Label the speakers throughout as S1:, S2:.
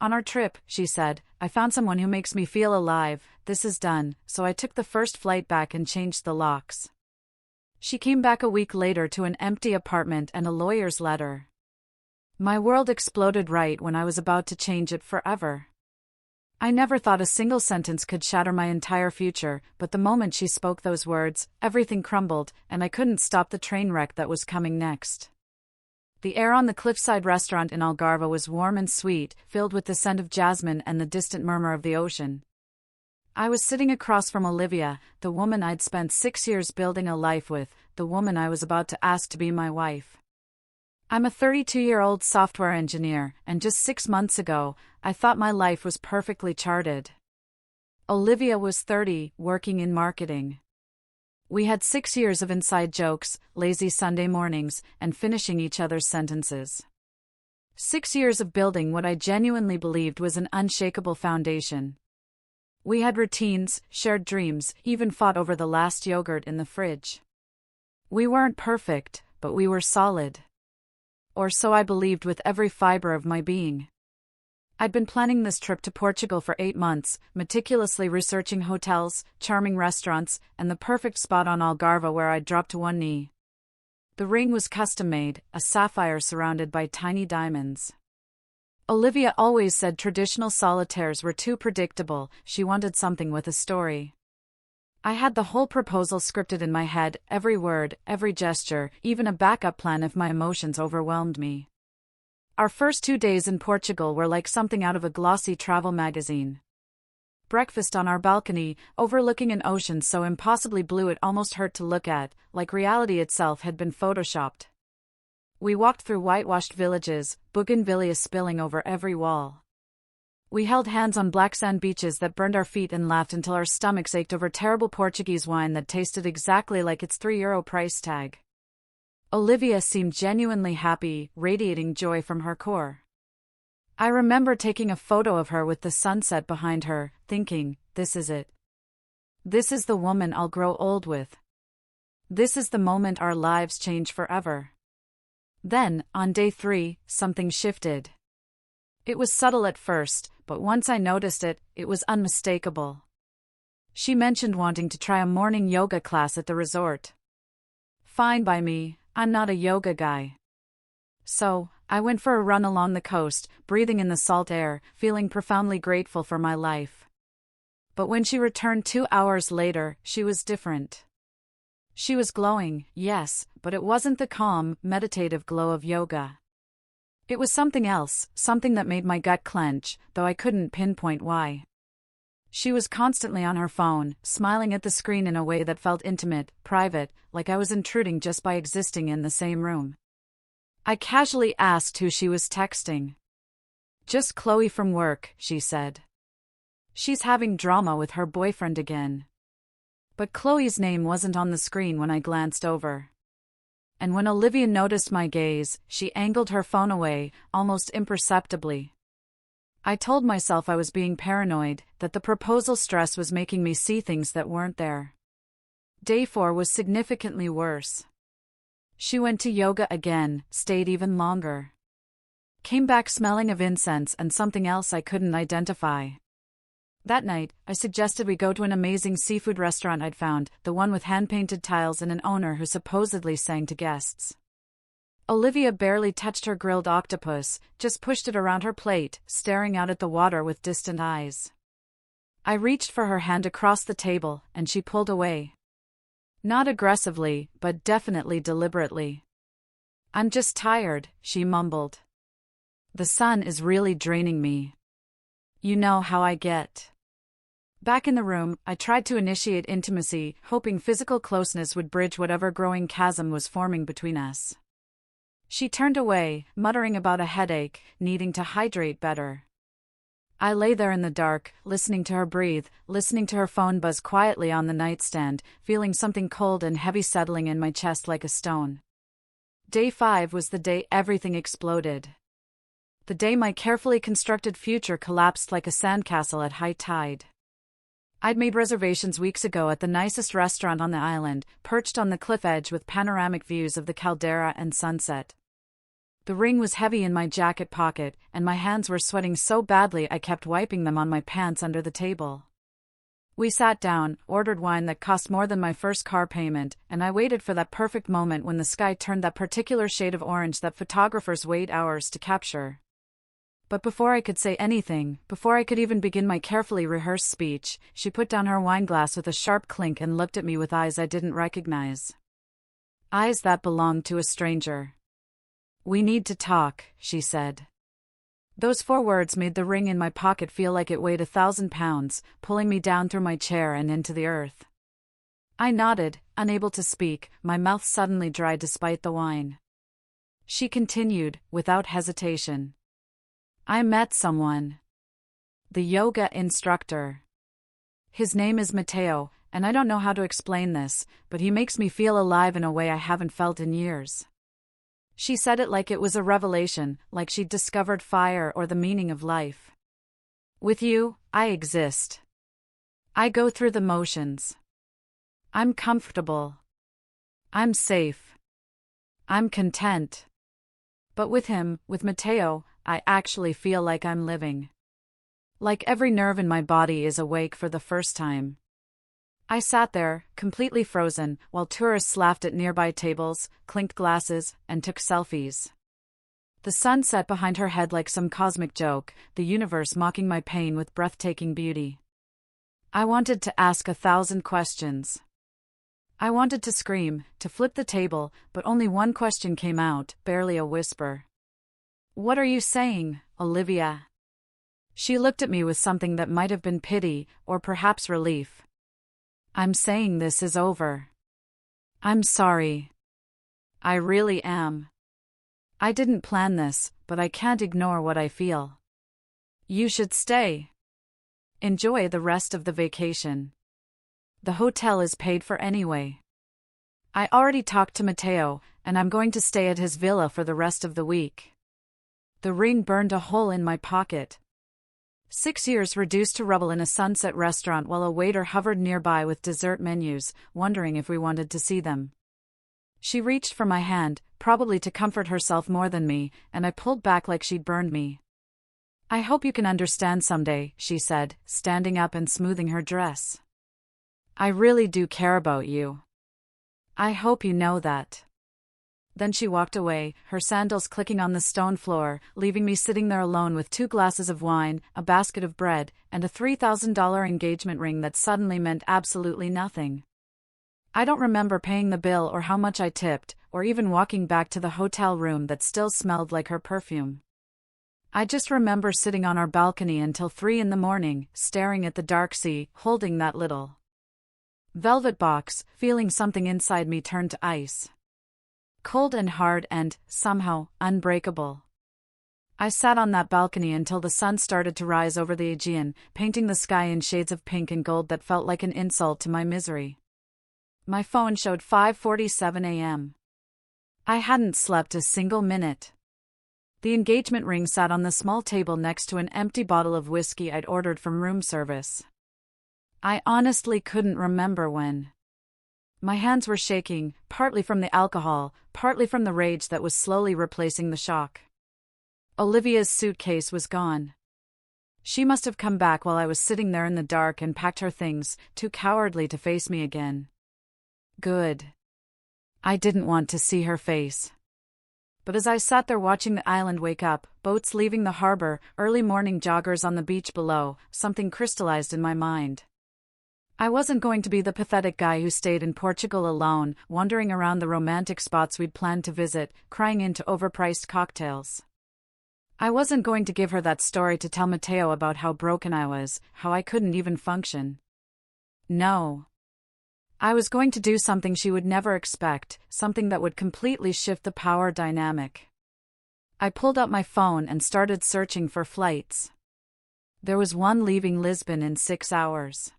S1: On our trip, she said, I found someone who makes me feel alive. This is done, so I took the first flight back and changed the locks. She came back a week later to an empty apartment and a lawyer's letter. My world exploded right when I was about to change it forever. I never thought a single sentence could shatter my entire future, but the moment she spoke those words, everything crumbled, and I couldn't stop the train wreck that was coming next. The air on the cliffside restaurant in Algarve was warm and sweet, filled with the scent of jasmine and the distant murmur of the ocean. I was sitting across from Olivia, the woman I'd spent 6 years building a life with, the woman I was about to ask to be my wife. I'm a 32-year-old software engineer, and just 6 months ago, I thought my life was perfectly charted. Olivia was 30, working in marketing. We had 6 years of inside jokes, lazy Sunday mornings, and finishing each other's sentences. 6 years of building what I genuinely believed was an unshakable foundation. We had routines, shared dreams, even fought over the last yogurt in the fridge. We weren't perfect, but we were solid. Or so I believed with every fiber of my being. I'd been planning this trip to Portugal for 8 months, meticulously researching hotels, charming restaurants, and the perfect spot on Algarve where I'd drop to one knee. The ring was custom-made, a sapphire surrounded by tiny diamonds. Olivia always said traditional solitaires were too predictable, she wanted something with a story. I had the whole proposal scripted in my head, every word, every gesture, even a backup plan if my emotions overwhelmed me. Our first 2 days in Portugal were like something out of a glossy travel magazine. Breakfast on our balcony, overlooking an ocean so impossibly blue it almost hurt to look at, like reality itself had been photoshopped. We walked through whitewashed villages, bougainvillea spilling over every wall. We held hands on black sand beaches that burned our feet and laughed until our stomachs ached over terrible Portuguese wine that tasted exactly like its €3 price tag. Olivia seemed genuinely happy, radiating joy from her core. I remember taking a photo of her with the sunset behind her, thinking, this is it. This is the woman I'll grow old with. This is the moment our lives change forever. Then, on day 3, something shifted. It was subtle at first, but once I noticed it, it was unmistakable. She mentioned wanting to try a morning yoga class at the resort. Fine by me, I'm not a yoga guy. So, I went for a run along the coast, breathing in the salt air, feeling profoundly grateful for my life. But when she returned 2 hours later, she was different. She was glowing, yes, but it wasn't the calm, meditative glow of yoga. It was something else, something that made my gut clench, though I couldn't pinpoint why. She was constantly on her phone, smiling at the screen in a way that felt intimate, private, like I was intruding just by existing in the same room. I casually asked who she was texting. Just Chloe from work, she said. She's having drama with her boyfriend again. But Chloe's name wasn't on the screen when I glanced over. And when Olivia noticed my gaze, she angled her phone away, almost imperceptibly. I told myself I was being paranoid, that the proposal stress was making me see things that weren't there. Day 4 was significantly worse. She went to yoga again, stayed even longer. Came back smelling of incense and something else I couldn't identify. That night, I suggested we go to an amazing seafood restaurant I'd found, the one with hand-painted tiles and an owner who supposedly sang to guests. Olivia barely touched her grilled octopus, just pushed it around her plate, staring out at the water with distant eyes. I reached for her hand across the table, and she pulled away. Not aggressively, but definitely deliberately. I'm just tired, she mumbled. The sun is really draining me. You know how I get. Back in the room, I tried to initiate intimacy, hoping physical closeness would bridge whatever growing chasm was forming between us. She turned away, muttering about a headache, needing to hydrate better. I lay there in the dark, listening to her breathe, listening to her phone buzz quietly on the nightstand, feeling something cold and heavy settling in my chest like a stone. Day 5 was the day everything exploded. The day my carefully constructed future collapsed like a sandcastle at high tide. I'd made reservations weeks ago at the nicest restaurant on the island, perched on the cliff edge with panoramic views of the caldera and sunset. The ring was heavy in my jacket pocket, and my hands were sweating so badly I kept wiping them on my pants under the table. We sat down, ordered wine that cost more than my first car payment, and I waited for that perfect moment when the sky turned that particular shade of orange that photographers wait hours to capture. But before I could say anything, before I could even begin my carefully rehearsed speech, she put down her wineglass with a sharp clink and looked at me with eyes I didn't recognize. Eyes that belonged to a stranger. "We need to talk," she said. Those 4 words made the ring in my pocket feel like it weighed 1,000 pounds, pulling me down through my chair and into the earth. I nodded, unable to speak, my mouth suddenly dry despite the wine. She continued, without hesitation. "I met someone. The yoga instructor. His name is Matteo, and I don't know how to explain this, but he makes me feel alive in a way I haven't felt in years." She said it like it was a revelation, like she'd discovered fire or the meaning of life. "With you, I exist. I go through the motions. I'm comfortable. I'm safe. I'm content. But with him, with Matteo, I actually feel like I'm living. Like every nerve in my body is awake for the first time." I sat there, completely frozen, while tourists laughed at nearby tables, clinked glasses, and took selfies. The sun set behind her head like some cosmic joke, the universe mocking my pain with breathtaking beauty. I wanted to ask 1,000 questions. I wanted to scream, to flip the table, but only one question came out, barely a whisper. "What are you saying, Olivia?" She looked at me with something that might have been pity, or perhaps relief. "I'm saying this is over. I'm sorry. I really am. I didn't plan this, but I can't ignore what I feel. You should stay. Enjoy the rest of the vacation. The hotel is paid for anyway. I already talked to Matteo, and I'm going to stay at his villa for the rest of the week." The ring burned a hole in my pocket. 6 years reduced to rubble in a sunset restaurant while a waiter hovered nearby with dessert menus, wondering if we wanted to see them. She reached for my hand, probably to comfort herself more than me, and I pulled back like she'd burned me. "I hope you can understand someday," she said, standing up and smoothing her dress. "I really do care about you. I hope you know that." Then she walked away, her sandals clicking on the stone floor, leaving me sitting there alone with 2 glasses of wine, a basket of bread, and a $3,000 engagement ring that suddenly meant absolutely nothing. I don't remember paying the bill or how much I tipped, or even walking back to the hotel room that still smelled like her perfume. I just remember sitting on our balcony until 3 in the morning, staring at the dark sea, holding that little velvet box, feeling something inside me turn to ice. Cold and hard and, somehow, unbreakable. I sat on that balcony until the sun started to rise over the Aegean, painting the sky in shades of pink and gold that felt like an insult to my misery. My phone showed 5:47 a.m. I hadn't slept a single minute. The engagement ring sat on the small table next to an empty bottle of whiskey I'd ordered from room service. I honestly couldn't remember when. My hands were shaking, partly from the alcohol, partly from the rage that was slowly replacing the shock. Olivia's suitcase was gone. She must have come back while I was sitting there in the dark and packed her things, too cowardly to face me again. Good. I didn't want to see her face. But as I sat there watching the island wake up, boats leaving the harbor, early morning joggers on the beach below, something crystallized in my mind. I wasn't going to be the pathetic guy who stayed in Portugal alone, wandering around the romantic spots we'd planned to visit, crying into overpriced cocktails. I wasn't going to give her that story to tell Matteo about how broken I was, how I couldn't even function. No. I was going to do something she would never expect, something that would completely shift the power dynamic. I pulled out my phone and started searching for flights. There was one leaving Lisbon in 6 hours.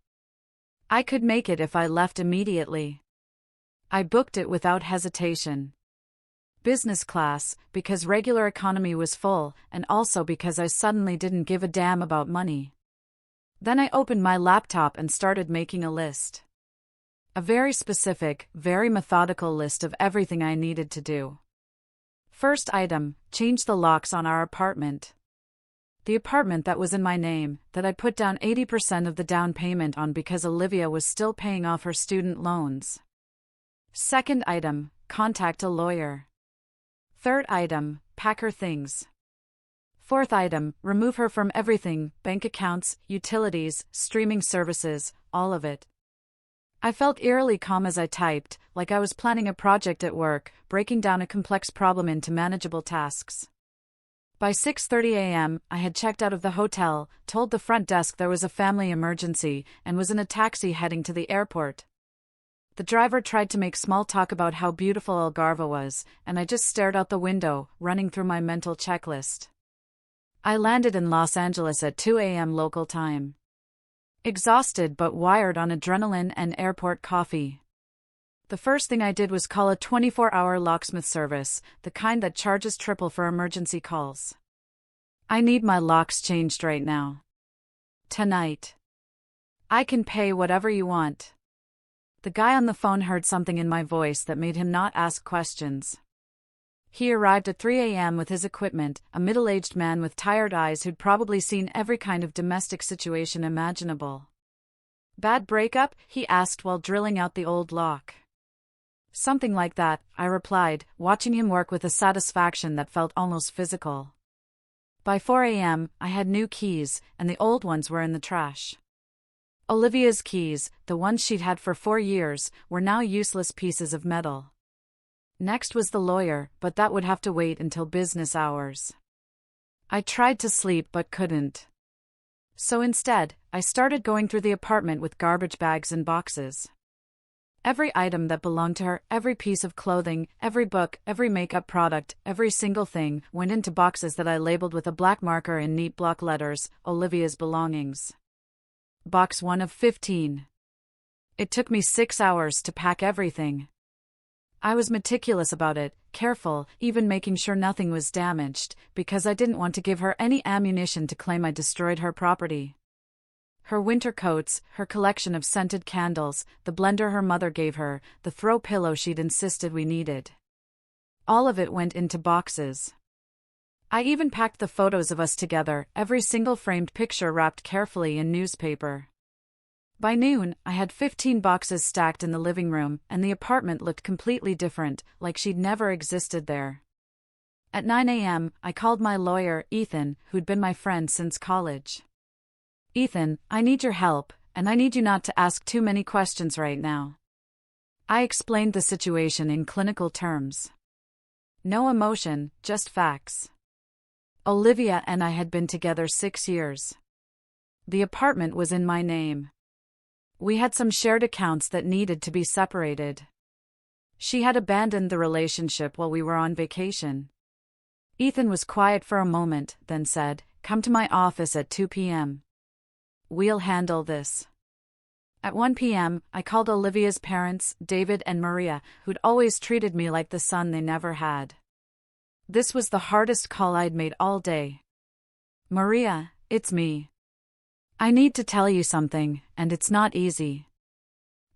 S1: I could make it if I left immediately. I booked it without hesitation. Business class, because regular economy was full, and also because I suddenly didn't give a damn about money. Then I opened my laptop and started making a list. A very specific, very methodical list of everything I needed to do. First item, change the locks on our apartment. The apartment that was in my name, that I put down 80% of the down payment on because Olivia was still paying off her student loans. Second item, contact a lawyer. Third item, pack her things. Fourth item, remove her from everything, bank accounts, utilities, streaming services, all of it. I felt eerily calm as I typed, like I was planning a project at work, breaking down a complex problem into manageable tasks. By 6:30 a.m., I had checked out of the hotel, told the front desk there was a family emergency, and was in a taxi heading to the airport. The driver tried to make small talk about how beautiful Algarve was, and I just stared out the window, running through my mental checklist. I landed in Los Angeles at 2 a.m. local time. Exhausted but wired on adrenaline and airport coffee. The first thing I did was call a 24-hour locksmith service, the kind that charges triple for emergency calls. I need my locks changed right now. Tonight. I can pay whatever you want. The guy on the phone heard something in my voice that made him not ask questions. He arrived at 3 a.m. with his equipment, a middle-aged man with tired eyes who'd probably seen every kind of domestic situation imaginable. Bad breakup? He asked while drilling out the old lock. Something like that, I replied, watching him work with a satisfaction that felt almost physical. By 4 a.m., I had new keys, and the old ones were in the trash. Olivia's keys, the ones she'd had for 4 years, were now useless pieces of metal. Next was the lawyer, but that would have to wait until business hours. I tried to sleep but couldn't. So instead, I started going through the apartment with garbage bags and boxes. Every item that belonged to her, every piece of clothing, every book, every makeup product, every single thing, went into boxes that I labeled with a black marker in neat block letters, Olivia's belongings. Box 1 of 15. It took me 6 hours to pack everything. I was meticulous about it, careful, even making sure nothing was damaged, because I didn't want to give her any ammunition to claim I destroyed her property. Her winter coats, her collection of scented candles, the blender her mother gave her, the throw pillow she'd insisted we needed. All of it went into boxes. I even packed the photos of us together, every single framed picture wrapped carefully in newspaper. By noon, I had 15 boxes stacked in the living room, and the apartment looked completely different, like she'd never existed there. At 9 a.m., I called my lawyer, Ethan, who'd been my friend since college. Ethan, I need your help, and I need you not to ask too many questions right now. I explained the situation in clinical terms. No emotion, just facts. Olivia and I had been together 6 years. The apartment was in my name. We had some shared accounts that needed to be separated. She had abandoned the relationship while we were on vacation. Ethan was quiet for a moment, then said, "Come to my office at 2 p.m. We'll handle this." At 1 p.m., I called Olivia's parents, David and Maria, who'd always treated me like the son they never had. This was the hardest call I'd made all day. "Maria, it's me. I need to tell you something, and it's not easy."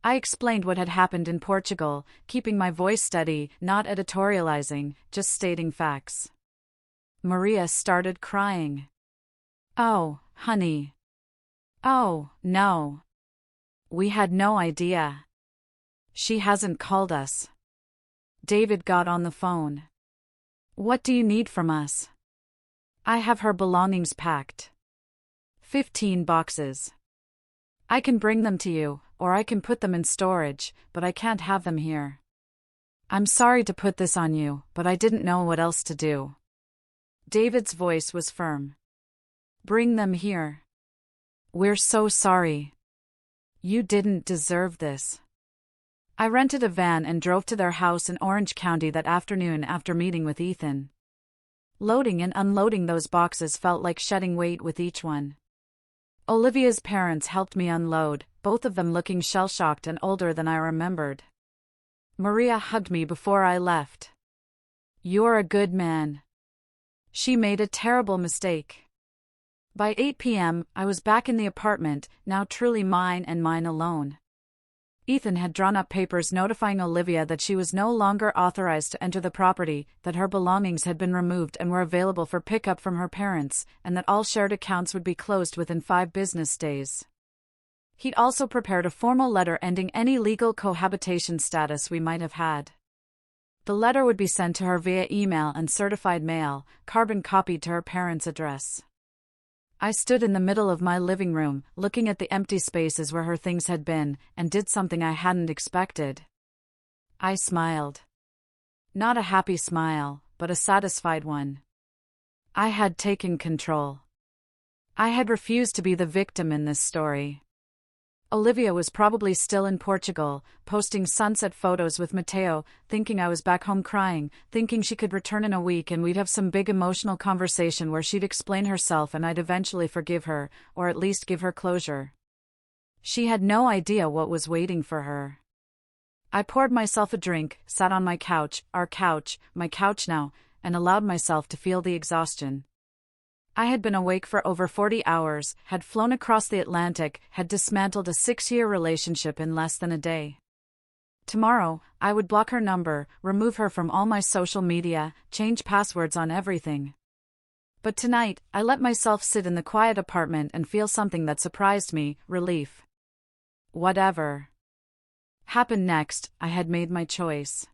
S1: I explained what had happened in Portugal, keeping my voice steady, not editorializing, just stating facts. Maria started crying. "Oh, honey. Oh, no. We had no idea. She hasn't called us." David got on the phone. "What do you need from us?" "I have her belongings packed. 15 boxes. I can bring them to you, or I can put them in storage, but I can't have them here. I'm sorry to put this on you, but I didn't know what else to do." David's voice was firm. "Bring them here. We're so sorry. You didn't deserve this." I rented a van and drove to their house in Orange County that afternoon after meeting with Ethan. Loading and unloading those boxes felt like shedding weight with each one. Olivia's parents helped me unload, both of them looking shell-shocked and older than I remembered. Maria hugged me before I left. "You're a good man. She made a terrible mistake." By 8 p.m., I was back in the apartment, now truly mine and mine alone. Ethan had drawn up papers notifying Olivia that she was no longer authorized to enter the property, that her belongings had been removed and were available for pickup from her parents, and that all shared accounts would be closed within 5 business days. He'd also prepared a formal letter ending any legal cohabitation status we might have had. The letter would be sent to her via email and certified mail, carbon copied to her parents' address. I stood in the middle of my living room, looking at the empty spaces where her things had been, and did something I hadn't expected. I smiled. Not a happy smile, but a satisfied one. I had taken control. I had refused to be the victim in this story. Olivia was probably still in Portugal, posting sunset photos with Mateo, thinking I was back home crying, thinking she could return in a week and we'd have some big emotional conversation where she'd explain herself and I'd eventually forgive her, or at least give her closure. She had no idea what was waiting for her. I poured myself a drink, sat on my couch, our couch, my couch now, and allowed myself to feel the exhaustion. I had been awake for over 40 hours, had flown across the Atlantic, had dismantled a 6-year relationship in less than a day. Tomorrow, I would block her number, remove her from all my social media, change passwords on everything. But tonight, I let myself sit in the quiet apartment and feel something that surprised me, relief. Whatever happened next, I had made my choice.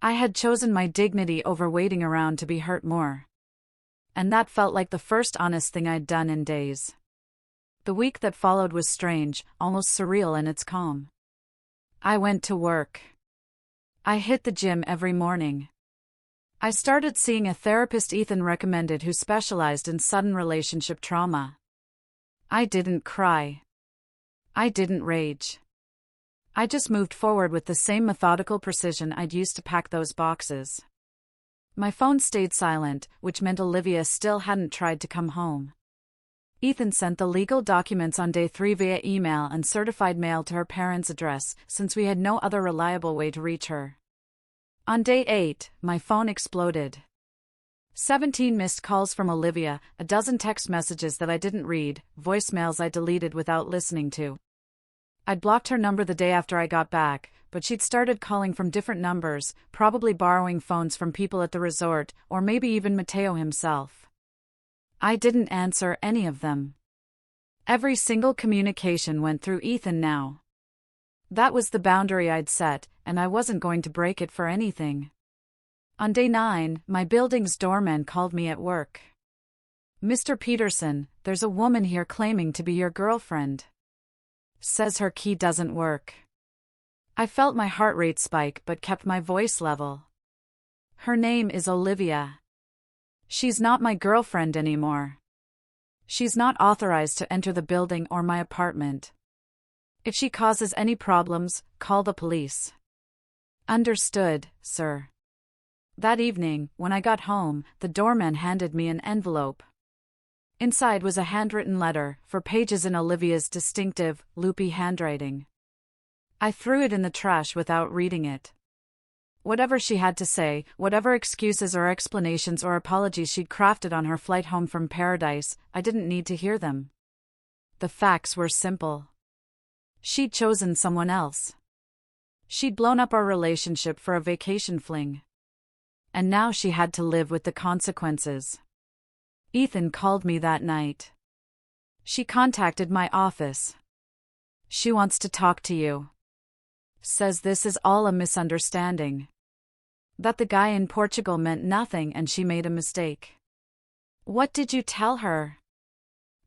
S1: I had chosen my dignity over waiting around to be hurt more. And that felt like the first honest thing I'd done in days. The week that followed was strange, almost surreal in its calm. I went to work. I hit the gym every morning. I started seeing a therapist Ethan recommended who specialized in sudden relationship trauma. I didn't cry. I didn't rage. I just moved forward with the same methodical precision I'd used to pack those boxes. My phone stayed silent, which meant Olivia still hadn't tried to come home. Ethan sent the legal documents on day 3 via email and certified mail to her parents' address, since we had no other reliable way to reach her. On day 8, my phone exploded. 17 missed calls from Olivia, a dozen text messages that I didn't read, voicemails I deleted without listening to. I'd blocked her number the day after I got back, but she'd started calling from different numbers, probably borrowing phones from people at the resort, or maybe even Mateo himself. I didn't answer any of them. Every single communication went through Ethan now. That was the boundary I'd set, and I wasn't going to break it for anything. On day 9, my building's doorman called me at work. "Mr. Peterson, there's a woman here claiming to be your girlfriend. Says her key doesn't work." I felt my heart rate spike but kept my voice level. "Her name is Olivia. She's not my girlfriend anymore. She's not authorized to enter the building or my apartment. If she causes any problems, call the police." "Understood, sir." That evening, when I got home, the doorman handed me an envelope. Inside was a handwritten letter, 4 pages in Olivia's distinctive, loopy handwriting. I threw it in the trash without reading it. Whatever she had to say, whatever excuses or explanations or apologies she'd crafted on her flight home from paradise, I didn't need to hear them. The facts were simple. She'd chosen someone else. She'd blown up our relationship for a vacation fling. And now she had to live with the consequences. Ethan called me that night. "She contacted my office. She wants to talk to you. Says this is all a misunderstanding. That the guy in Portugal meant nothing and she made a mistake." "What did you tell her?"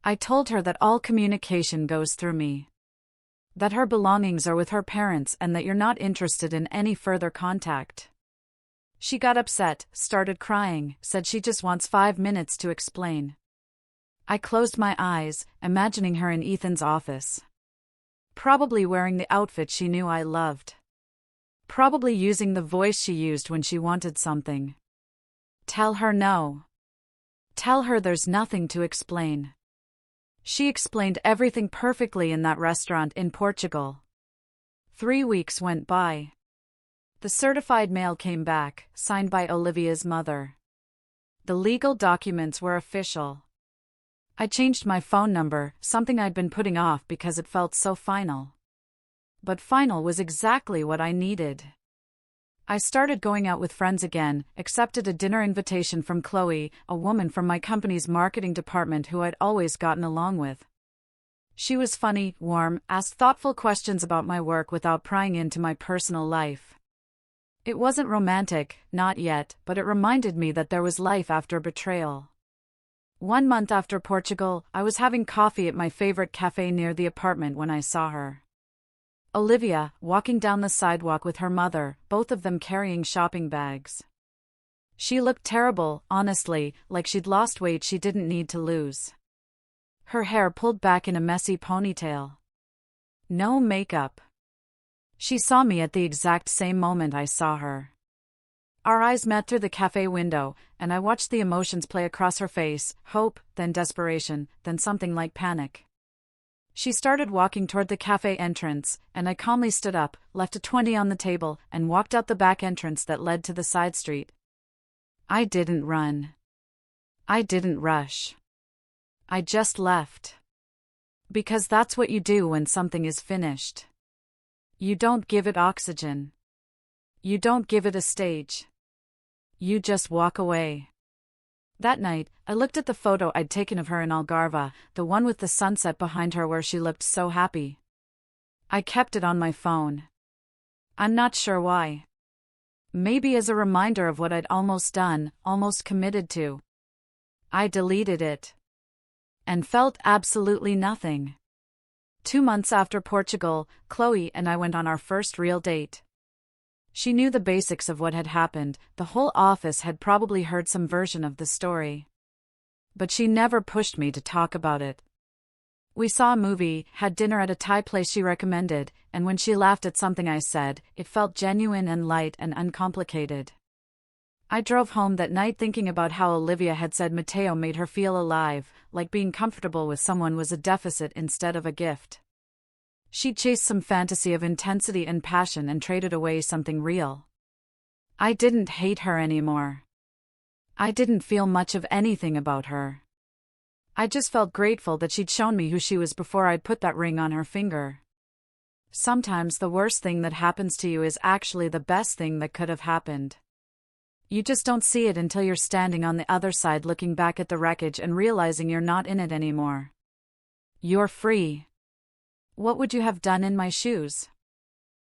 S1: "I told her that all communication goes through me. That her belongings are with her parents and that you're not interested in any further contact." She got upset, started crying, said she just wants 5 minutes to explain. I closed my eyes, imagining her in Ethan's office. Probably wearing the outfit she knew I loved. Probably using the voice she used when she wanted something. Tell her no. Tell her there's nothing to explain. She explained everything perfectly in that restaurant in Portugal. 3 weeks went by. The certified mail came back, signed by Olivia's mother. The legal documents were official. I changed my phone number, something I'd been putting off because it felt so final. but final was exactly what I needed. I started going out with friends again, accepted a dinner invitation from Chloe, a woman from my company's marketing department who I'd always gotten along with. She was funny, warm, asked thoughtful questions about my work without prying into my personal life. It wasn't romantic, not yet, but it reminded me that there was life after betrayal. 1 month after Portugal, I was having coffee at my favorite cafe near the apartment when I saw her. Olivia, walking down the sidewalk with her mother, both of them carrying shopping bags. She looked terrible, honestly, like she'd lost weight she didn't need to lose. Her hair pulled back in a messy ponytail. No makeup. She saw me at the exact same moment I saw her. Our eyes met through the cafe window, and I watched the emotions play across her face, hope, then desperation, then something like panic. She started walking toward the cafe entrance, and I calmly stood up, left a 20 on the table, and walked out the back entrance that led to the side street. I didn't run. I didn't rush. I just left. Because that's what you do when something is finished. You don't give it oxygen. You don't give it a stage. You just walk away. That night, I looked at the photo I'd taken of her in Algarve, the one with the sunset behind her where she looked so happy. I kept it on my phone. I'm not sure why. Maybe as a reminder of what I'd almost done, almost committed to. I deleted it. And felt absolutely nothing. 2 months after Portugal, Chloe and I went on our first real date. She knew the basics of what had happened, the whole office had probably heard some version of the story. But she never pushed me to talk about it. We saw a movie, had dinner at a Thai place she recommended, and when she laughed at something I said, it felt genuine and light and uncomplicated. I drove home that night thinking about how Olivia had said Matteo made her feel alive, like being comfortable with someone was a deficit instead of a gift. She chased some fantasy of intensity and passion and traded away something real. I didn't hate her anymore. I didn't feel much of anything about her. I just felt grateful that she'd shown me who she was before I'd put that ring on her finger. Sometimes the worst thing that happens to you is actually the best thing that could have happened. You just don't see it until you're standing on the other side looking back at the wreckage and realizing you're not in it anymore. You're free. What would you have done in my shoes?